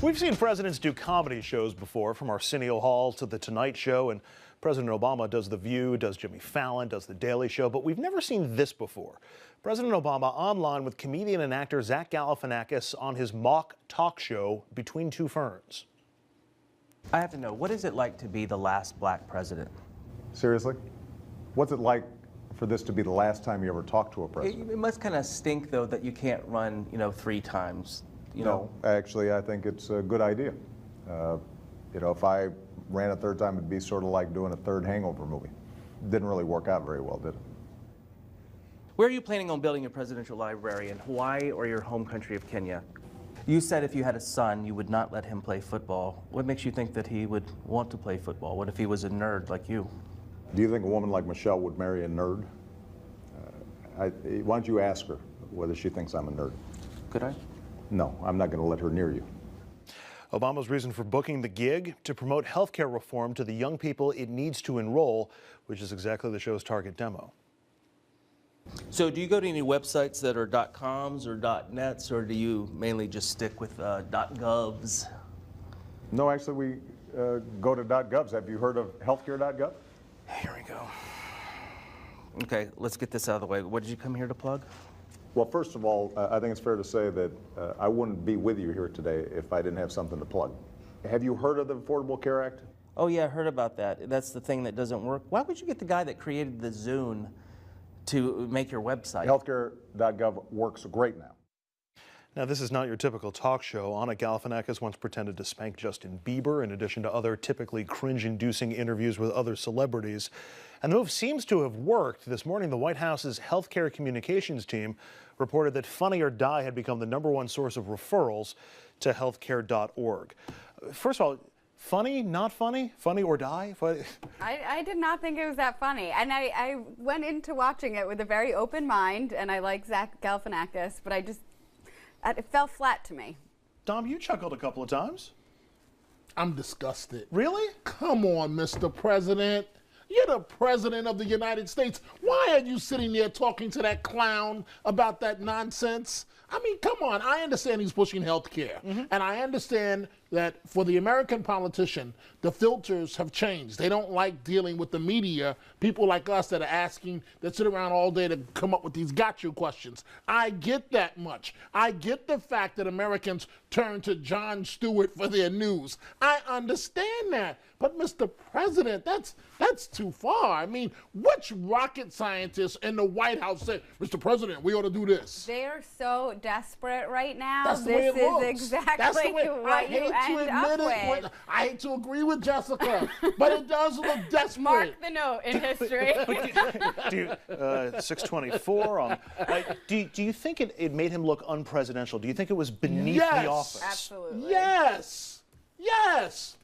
We've seen presidents do comedy shows before, from Arsenio Hall to The Tonight Show, and President Obama does The View, does Jimmy Fallon, does The Daily Show, but we've never seen this before. President Obama online with comedian and actor Zach Galifianakis on his mock talk show Between Two Ferns. I have to know, what is it like to be the last black president? Seriously? What's it like for this to be the last time you ever talked to a president? It must kind of stink, though, that you can't run, 3 times. No, actually, I think it's a good idea. If I ran a third time, it'd be sort of like doing a third Hangover movie. Didn't really work out very well, did it? Where are you planning on building a presidential library, in Hawaii or your home country of Kenya? You said if you had a son, you would not let him play football. What makes you think that he would want to play football? What if he was a nerd like you? Do you think a woman like Michelle would marry a nerd? Why don't you ask her whether she thinks I'm a nerd? Could I? No, I'm not going to let her near you. Obama's reason for booking the gig? To promote healthcare reform to the young people it needs to enroll, which is exactly the show's target demo. So do you go to any websites that are .coms or .nets, or do you mainly just stick with .govs? No, actually, we go to .govs. Have you heard of healthcare.gov? Here we go. Okay, let's get this out of the way. What did you come here to plug? Well, first of all, I think it's fair to say that I wouldn't be with you here today if I didn't have something to plug. Have you heard of the Affordable Care Act? Oh yeah, I heard about that. That's the thing that doesn't work. Why would you get the guy that created the Zune to make your website? Healthcare.gov works great now. Now, this is not your typical talk show. Anna Galifianakis once pretended to spank Justin Bieber, in addition to other typically cringe-inducing interviews with other celebrities. And the move seems to have worked. This morning, the White House's healthcare communications team reported that Funny or Die had become the #1 source of referrals to healthcare.org. First of all, funny, not funny? Funny or die? I did not think it was that funny. And I went into watching it with a very open mind, and I like Zach Galifianakis, but it fell flat to me. Dom, you chuckled a couple of times. I'm disgusted. Really? Come on, Mr. President. You're the President of the United States. Why are you sitting there talking to that clown about that nonsense? I mean, come on. I understand he's pushing health care. And I understand that for the American politician, the filters have changed. They don't like dealing with the media, people like us that sit around all day to come up with these got you questions. I get that much. I get the fact that Americans turn to Jon Stewart for their news. I understand that. But Mr. President, that's too far. I mean, which rocket scientist in the White House said, Mr. President, we ought to do this? They're so desperate right now. That's the way it looks. This is exactly That's the way, what you end up with. I hate to agree with Jessica, but it does look desperate. Mark the note in history. 624. Do you think it made him look unpresidential? Do you think it was beneath the office? Absolutely. Yes. Yes.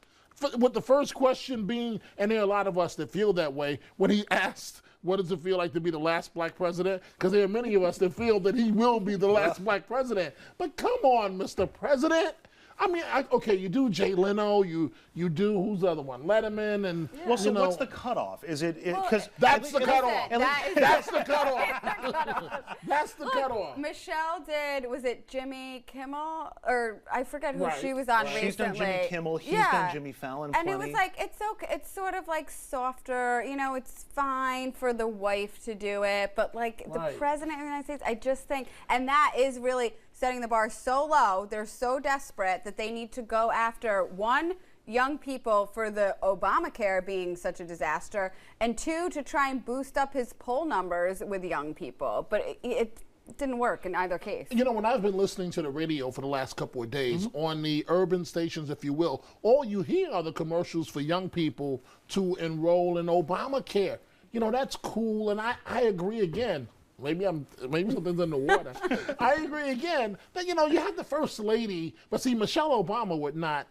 With the first question being, and there are a lot of us that feel that way, when he asked, what does it feel like to be the last black president? Because there are many of us that feel that he will be the last black president. But come on, Mr. President. I mean, okay, you do Jay Leno, you do, who's the other one? Letterman, and well, so what's the cutoff? Is it because that's the cutoff? That's the cutoff. That's the Look, cutoff. Michelle did, was it Jimmy Kimmel? Or I forget who she was on recently. She's done Jimmy Kimmel, he's done Jimmy Fallon. And it was like, it's okay, it's sort of like softer, it's fine for the wife to do it, but like the President of the United States, I just think, and that is really setting the bar so low, they're so desperate that they need to go after, 1, young people for the Obamacare being such a disaster, and 2, to try and boost up his poll numbers with young people. But it didn't work in either case. When I've been listening to the radio for the last couple of days, on the urban stations, if you will, all you hear are the commercials for young people to enroll in Obamacare. That's cool, and I agree again. Maybe something's in the water. I agree again that, you have the first lady, but see, Michelle Obama would not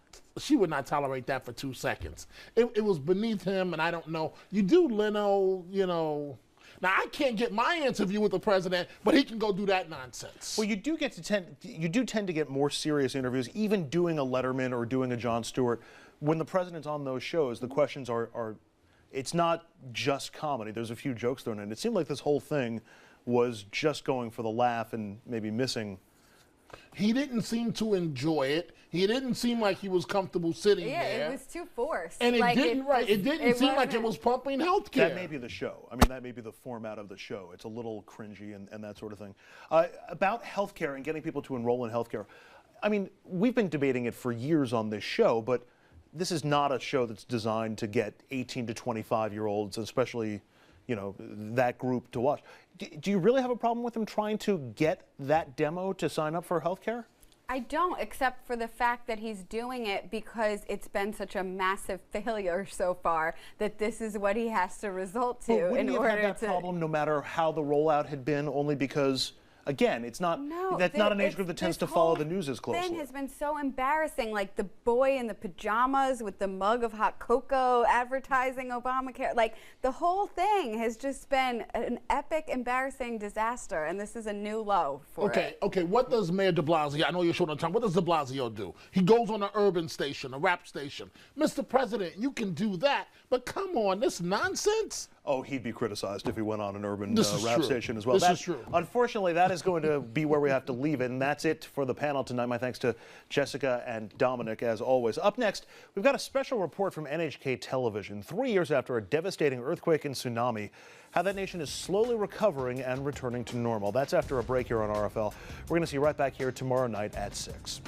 tolerate that for 2 seconds. It was beneath him, and I don't know. You do Leno, Now, I can't get my interview with the president, but he can go do that nonsense. Well, you do tend to get more serious interviews, even doing a Letterman or doing a Jon Stewart. When the president's on those shows, the questions are it's not just comedy. There's a few jokes thrown in. It seemed like this whole thing was just going for the laugh and maybe missing He didn't seem to enjoy it. He didn't seem like he was comfortable sitting there. Yeah, it was too forced. And like, it didn't seem like it was pumping healthcare. That may be the show. I mean, that may be the format of the show. It's a little cringy and that sort of thing. About healthcare and getting people to enroll in healthcare. I mean, we've been debating it for years on this show, but this is not a show that's designed to get 18 to 25-year-olds, especially, you know, that group to watch. Do you really have a problem with them trying to get that demo to sign up for healthcare? I don't, except for the fact that he's doing it because it's been such a massive failure so far that this is what he has to result to in order to. Wouldn't you have had that problem no matter how the rollout had been, only because, again, it's not, that's not an age group that tends to follow the news as closely. This thing has been so embarrassing, like the boy in the pajamas with the mug of hot cocoa advertising Obamacare. Like, the whole thing has just been an epic, embarrassing disaster, and this is a new low for it. Okay, what does Mayor de Blasio, I know you're short on time, what does de Blasio do? He goes on an urban station, a rap station. Mr. President, you can do that, but come on, this nonsense? Oh, he'd be criticized if he went on an urban rap true. station as well. This is true. Unfortunately, that is going to be where we have to leave it, and that's it for the panel tonight. My thanks to Jessica and Dominic, as always. Up next, we've got a special report from NHK Television. 3 years after a devastating earthquake and tsunami, how that nation is slowly recovering and returning to normal. That's after a break here on RFL. We're going to see you right back here tomorrow night at 6.